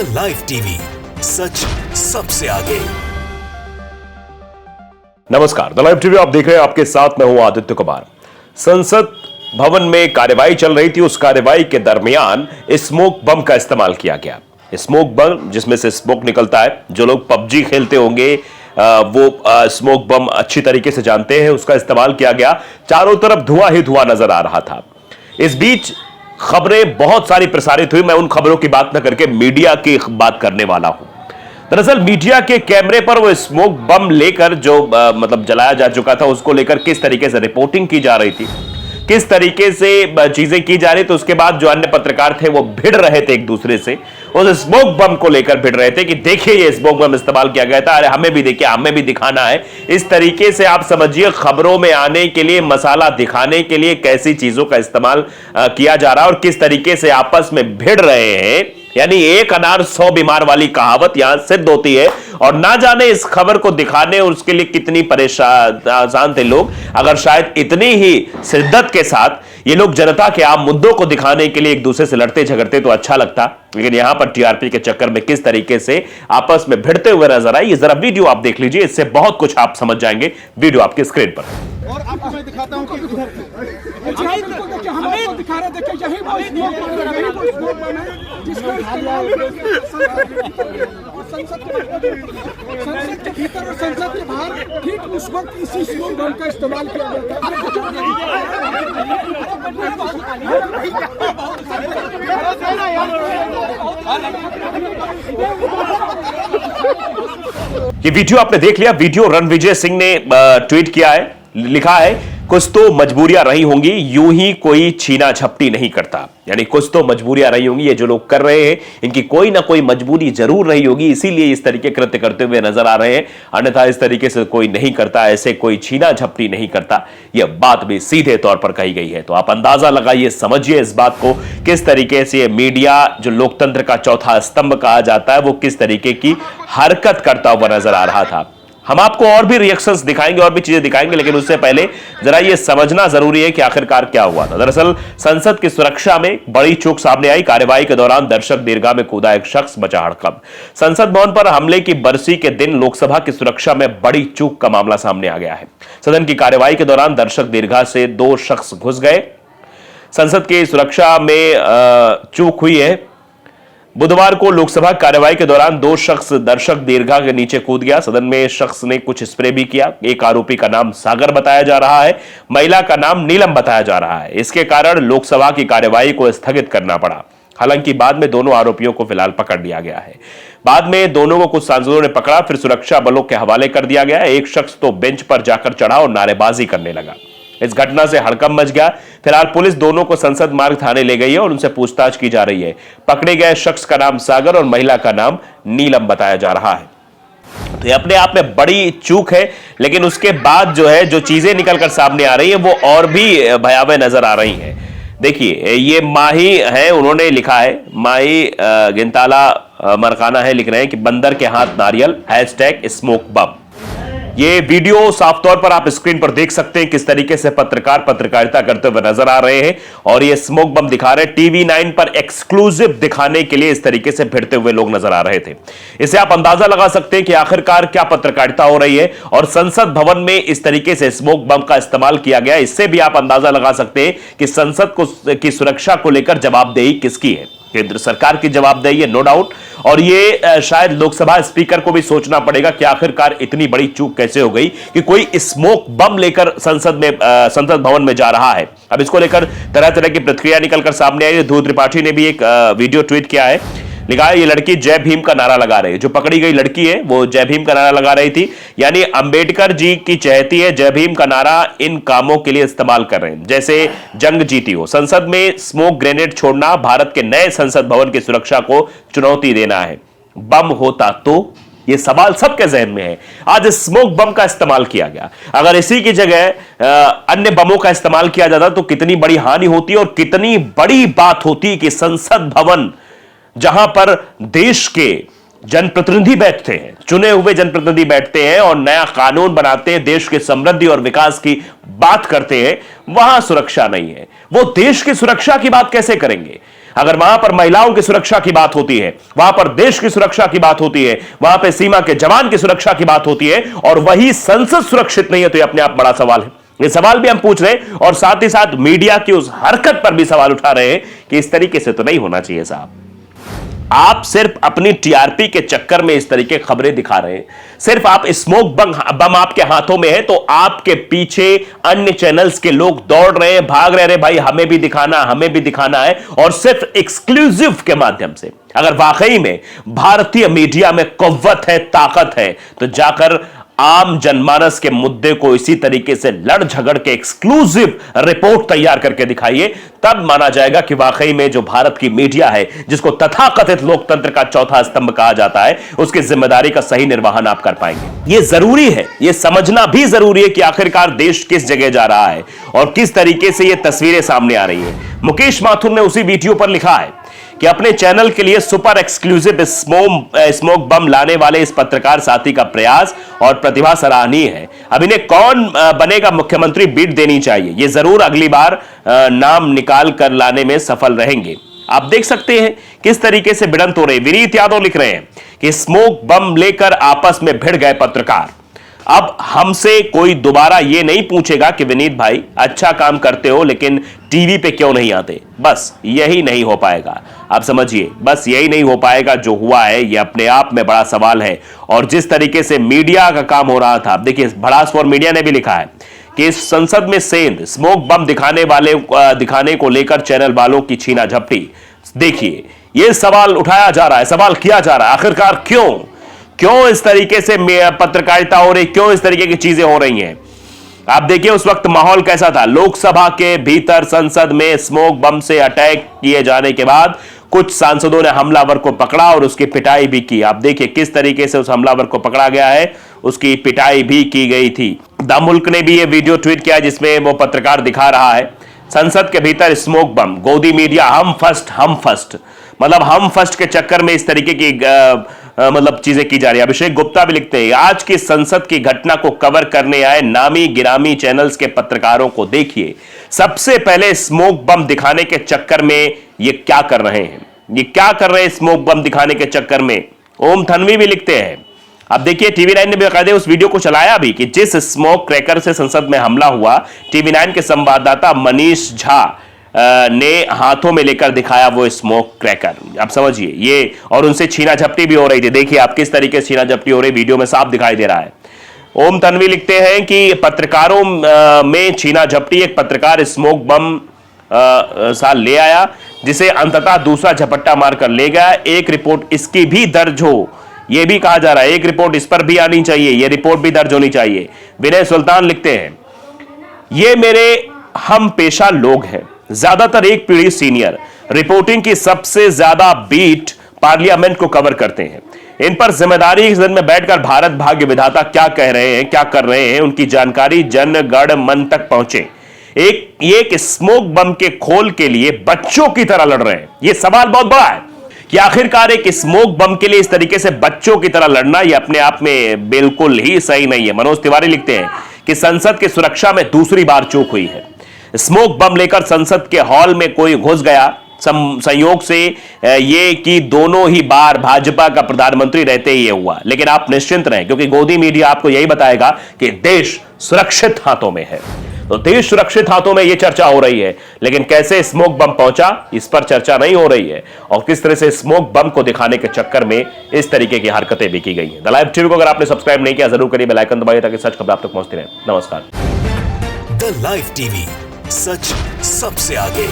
India live TV, सच सबसे आगे। नमस्कार, द लाइव टीवी आप देख रहे हैं, आपके साथ मैं हूं आदित्य कुमार। संसद भवन में कार्यवाही चल रही थी। उस कार्यवाही के दरमियान स्मोक बम का इस्तेमाल किया गया। स्मोक बम, जिसमें से स्मोक निकलता है। जो लोग पबजी खेलते होंगे वो स्मोक बम अच्छी तरीके से जानते हैं। उसका इस्तेमाल किया गया। चारों तरफ धुआं ही धुआं नजर आ रहा था। इस बीच खबरें बहुत सारी प्रसारित हुई। मैं उन खबरों की बात न करके मीडिया की बात करने वाला हूं। दरअसल मीडिया के कैमरे पर वो स्मोक बम लेकर जो मतलब जलाया जा चुका था, उसको लेकर किस तरीके से रिपोर्टिंग की जा रही थी, किस तरीके से चीजें की जा रही, तो उसके बाद जो अन्य पत्रकार थे वो भिड़ रहे थे एक दूसरे से। उस स्मोक बम को लेकर भिड़ रहे थे कि देखिए ये स्मोक बम इस्तेमाल किया गया था, अरे हमें भी देखिए, हमें भी दिखाना है। इस तरीके से आप समझिए खबरों में आने के लिए, मसाला दिखाने के लिए कैसी चीजों का इस्तेमाल किया जा रहा है और किस तरीके से आपस में भिड़ रहे हैं। यानी एक अनार 100 बीमार वाली कहावत यहां सिद्ध होती है। और ना जाने इस खबर को दिखाने और उसके लिए कितनी परेशान थे लोग। अगर शायद इतनी ही शिद्दत के साथ ये लोग जनता के आम मुद्दों को दिखाने के लिए एक दूसरे से लड़ते झगड़ते तो अच्छा लगता। लेकिन यहां पर टीआरपी के चक्कर में किस तरीके से आपस में भिड़ते हुए नजर आए, ये जरा वीडियो आप देख लीजिए। इससे बहुत कुछ आप समझ जाएंगे। वीडियो आपकी स्क्रीन पर। और आपको मैं दिखाता हूं कि इधर हम आपको दिखा रहे थे कि यही वो स्मोक बम है जिसका इस्तेमाल संसद के भीतर और संसद के बाहर ठीक उस वक्त इसी स्मोक बम का इस्तेमाल किया गया ये वीडियो आपने देख लिया। वीडियो रणविजय सिंह ने ट्वीट किया है, लिखा है कुछ तो मजबूरियां रही होंगी, यूं ही कोई छीना झपटी नहीं करता। यानी कुछ तो मजबूरियां रही होंगी, ये जो लोग कर रहे हैं इनकी कोई ना कोई मजबूरी जरूर रही होगी, इसीलिए इस तरीके कृत्य करते हुए नजर आ रहे हैं। अन्यथा इस तरीके से कोई नहीं करता, ऐसे कोई छीना झपटी नहीं करता। यह बात भी सीधे तौर पर कही गई है। तो आप अंदाजा लगाइए, समझिए इस बात को, किस तरीके से मीडिया, जो लोकतंत्र का चौथा स्तंभ कहा जाता है, वो किस तरीके की हरकत करता हुआ नजर आ रहा था। हम आपको और भी रिएक्शंस दिखाएंगे, और भी चीजें दिखाएंगे, लेकिन उससे पहले जरा यह समझना जरूरी है कि आखिरकार क्या हुआ था। दरअसल संसद की सुरक्षा में बड़ी चूक सामने आई। कार्यवाही के दौरान दर्शक दीर्घा में कूदा एक शख्स, बचा हड़कंप। संसद भवन पर हमले की बरसी के दिन लोकसभा की सुरक्षा में बड़ी चूक का मामला सामने आ गया है। सदन की कार्यवाही के दौरान दर्शक दीर्घा से 2 शख्स घुस गए। संसद की सुरक्षा में चूक हुई है। बुधवार को लोकसभा कार्यवाही के दौरान 2 शख्स दर्शक दीर्घा के नीचे कूद गया। सदन में शख्स ने कुछ स्प्रे भी किया। एक आरोपी का नाम सागर बताया जा रहा है, महिला का नाम नीलम बताया जा रहा है। इसके कारण लोकसभा की कार्यवाही को स्थगित करना पड़ा। हालांकि बाद में दोनों आरोपियों को फिलहाल पकड़ लिया गया है। बाद में दोनों को कुछ सांसदों ने पकड़ा, फिर सुरक्षा बलों के हवाले कर दिया गया। एक शख्स तो बेंच पर जाकर चढ़ा और नारेबाजी करने लगा। इस घटना से हड़कंप मच गया। फिलहाल पुलिस दोनों को संसद मार्ग थाने ले गई है और उनसे पूछताछ की जा रही है। पकड़े गए शख्स का नाम सागर और महिला का नाम नीलम बताया जा रहा है। तो ये अपने आप में बड़ी चूक है, लेकिन उसके बाद जो है, जो चीजें निकलकर सामने आ रही है वो और भी भयावह नजर आ रही हैं। देखिए, ये माही है, उन्होंने लिखा है, माही गिनताला मरकाना है, लिख रहे हैं कि बंदर के हाथ नारियल, #स्मोक बम। ये वीडियो साफ तौर पर आप स्क्रीन पर देख सकते हैं किस तरीके से पत्रकार पत्रकारिता करते हुए नजर आ रहे हैं और ये स्मोक बम दिखा रहे हैं। टीवी 9 पर एक्सक्लूसिव दिखाने के लिए इस तरीके से भिड़ते हुए लोग नजर आ रहे थे। इससे आप अंदाजा लगा सकते हैं कि आखिरकार क्या पत्रकारिता हो रही है और संसद भवन में इस तरीके से स्मोक बम का इस्तेमाल किया गया। इससे भी आप अंदाजा लगा सकते हैं कि संसद की सुरक्षा को लेकर जवाबदेही किसकी है। केंद्र सरकार की जवाबदेही है, नो डाउट। और ये शायद लोकसभा स्पीकर को भी सोचना पड़ेगा कि आखिरकार इतनी बड़ी चूक कैसे हो गई कि कोई स्मोक बम लेकर संसद भवन में जा रहा है। अब इसको लेकर तरह तरह की प्रतिक्रिया निकलकर सामने आई है। ध्रुव त्रिपाठी ने भी एक वीडियो ट्वीट किया है, लिखा है ये लड़की जय भीम का नारा लगा रही है। जो पकड़ी गई लड़की है वो जय भीम का नारा लगा रही थी। यानी अंबेडकर जी की चहेती है, जय भीम का नारा इन कामों के लिए इस्तेमाल कर रहे हैं जैसे जंग जीती हो। संसद में स्मोक ग्रेनेड छोड़ना भारत के नए संसद भवन की सुरक्षा को चुनौती देना है। बम होता तो, ये सवाल सबके जहन में है। आज स्मोक बम का इस्तेमाल किया गया, अगर इसी की जगह अन्य बमों का इस्तेमाल किया जाता तो कितनी बड़ी हानि होती और कितनी बड़ी बात होती कि संसद भवन, जहां पर देश के जनप्रतिनिधि बैठते हैं, चुने हुए जनप्रतिनिधि बैठते हैं और नया कानून बनाते हैं, देश के समृद्धि और विकास की बात करते हैं, वहां सुरक्षा नहीं है। वो देश की सुरक्षा की बात कैसे करेंगे? अगर वहां पर महिलाओं की सुरक्षा की बात होती है, वहां पर देश की सुरक्षा की बात होती है, वहां पर सीमा के जवान की सुरक्षा की बात होती है, और वही संसद सुरक्षित नहीं है, तो यह अपने आप बड़ा सवाल है। ये सवाल भी हम पूछ रहे हैं और साथ ही साथ मीडिया की उस हरकत पर भी सवाल उठा रहे हैं कि इस तरीके से तो नहीं होना चाहिए साहब। आप सिर्फ अपनी टीआरपी के चक्कर में इस तरीके खबरें दिखा रहे हैं। सिर्फ आप स्मोक बम आपके हाथों में है तो आपके पीछे अन्य चैनल्स के लोग दौड़ रहे हैं, भाग रहे हैं, भाई हमें भी दिखाना है, और सिर्फ एक्सक्लूसिव के माध्यम से। अगर वाकई में भारतीय मीडिया में कुव्वत है, ताकत है, तो जाकर आम जनमानस के मुद्दे को इसी तरीके से लड़ झगड़ के एक्सक्लूसिव रिपोर्ट तैयार करके दिखाइए, तब माना जाएगा कि वाकई में जो भारत की मीडिया है, जिसको तथाकथित लोकतंत्र का चौथा स्तंभ कहा जाता है, उसकी जिम्मेदारी का सही निर्वहन आप कर पाएंगे। यह जरूरी है, यह समझना भी जरूरी है कि आखिरकार देश किस जगह जा रहा है और किस तरीके से यह तस्वीरें सामने आ रही है। मुकेश माथुर ने उसी वीडियो पर लिखा है कि अपने चैनल के लिए सुपर एक्सक्लूसिव स्मोक बम लाने वाले इस पत्रकार साथी का प्रयास और प्रतिभा सराहनीय है। अब इन्हें कौन बनेगा मुख्यमंत्री, बीट देनी चाहिए। ये जरूर अगली बार नाम निकाल कर लाने में सफल रहेंगे। आप देख सकते हैं किस तरीके से भिड़ंत हो रही। विनीत यादव लिख रहे हैं कि स्मोक बम लेकर आपस में भिड़ गए पत्रकार। अब हमसे कोई दोबारा ये नहीं पूछेगा कि विनीत भाई अच्छा काम करते हो लेकिन टीवी पे क्यों नहीं आते। बस यही नहीं हो पाएगा। आप समझिए, बस यही नहीं हो पाएगा। जो हुआ है ये अपने आप में बड़ा सवाल है। और जिस तरीके से मीडिया का काम हो रहा था, देखिए भड़ास फॉर मीडिया ने भी लिखा है कि इस संसद में सेंध स्मोक बम दिखाने को लेकर चैनल वालों की छीना झपटी। देखिए ये सवाल उठाया जा रहा है, सवाल किया जा रहा है, आखिरकार क्यों इस तरीके से पत्रकारिता हो रही, क्यों इस तरीके की चीजें हो रही हैं। आप देखिए उस वक्त माहौल कैसा था। लोकसभा के भीतर संसद में स्मोक बम से अटैक किए जाने के बाद कुछ सांसदों ने हमलावर को पकड़ा और उसकी पिटाई भी की। आप देखिए किस तरीके से उस हमलावर को पकड़ा गया है, उसकी पिटाई भी की गई थी। द मुल्क ने भी ये वीडियो ट्वीट किया जिसमें वो पत्रकार दिखा रहा है संसद के भीतर स्मोक बम। गोदी मीडिया हम फर्स्ट, मतलब हम फर्स्ट के चक्कर में इस तरीके की मतलब चीजें की जा रही है। अभिषेक गुप्ता भी लिखते हैं आज की संसद की घटना को कवर करने आए नामी गिरामी चैनल्स के पत्रकारों को देखिए, सबसे पहले स्मोक बम दिखाने के चक्कर में ये क्या कर रहे हैं, स्मोक बम दिखाने के चक्कर में। ओम थनवी भी लिखते हैं, अब देखिए टीवी 9 ने बेकायदे उस वीडियो को चलाया भी कि जिस स्मोक क्रैकर से संसद में हमला हुआ, टीवी 9 के संवाददाता मनीष झा ने हाथों में लेकर दिखाया वो स्मोक क्रैकर। आप समझिए ये, और उनसे छीना झपटी भी हो रही थी। देखिए आप किस तरीके से छीना झपटी हो रही, वीडियो में साफ दिखाई दे रहा है। ओम तन्वी लिखते हैं कि पत्रकारों में छीना झपटी, एक पत्रकार स्मोक बम साल ले आया जिसे अंततः दूसरा झपट्टा मारकर ले गया। एक रिपोर्ट इसकी भी दर्ज हो, यह भी कहा जा रहा है, एक रिपोर्ट इस पर भी आनी चाहिए, यह रिपोर्ट भी दर्ज होनी चाहिए। विनय सुल्तान लिखते हैं ये मेरे हम पेशा लोग हैं, ज्यादातर एक पीढ़ी सीनियर, रिपोर्टिंग की सबसे ज्यादा बीट पार्लियामेंट को कवर करते हैं। इन पर जिम्मेदारी इस दिन में बैठकर भारत भाग्य विधाता क्या कह रहे हैं, क्या कर रहे हैं, उनकी जानकारी जन गण मन तक पहुंचे। एक स्मोक बम के खोल के लिए बच्चों की तरह लड़ रहे हैं। यह सवाल बहुत बड़ा है कि आखिरकार एक स्मोक बम के लिए इस तरीके से बच्चों की तरह लड़ना यह अपने आप में बिल्कुल ही सही नहीं है। मनोज तिवारी लिखते हैं कि संसद की सुरक्षा में दूसरी बार चूक हुई है। स्मोक बम लेकर संसद के हॉल में कोई घुस गया, संयोग से ये कि दोनों ही बार भाजपा का प्रधानमंत्री रहते ही ये हुआ। लेकिन आप निश्चिंत रहें क्योंकि गोदी मीडिया आपको यही बताएगा कि देश सुरक्षित हाथों में है। तो देश सुरक्षित हाथों में ये चर्चा हो रही है, लेकिन कैसे स्मोक बम पहुंचा इस पर चर्चा नहीं हो रही है, और किस तरह से स्मोक बम को दिखाने के चक्कर में इस तरीके की हरकतें भी की गई हैं। द लाइव टीवी को अगर आपने सब्सक्राइब नहीं किया जरूर करिए, बेल आइकन दबाइए ताकि सच खबर आप तक पहुंचती रहे। नमस्कार। द लाइव टीवी, सच सबसे आगे।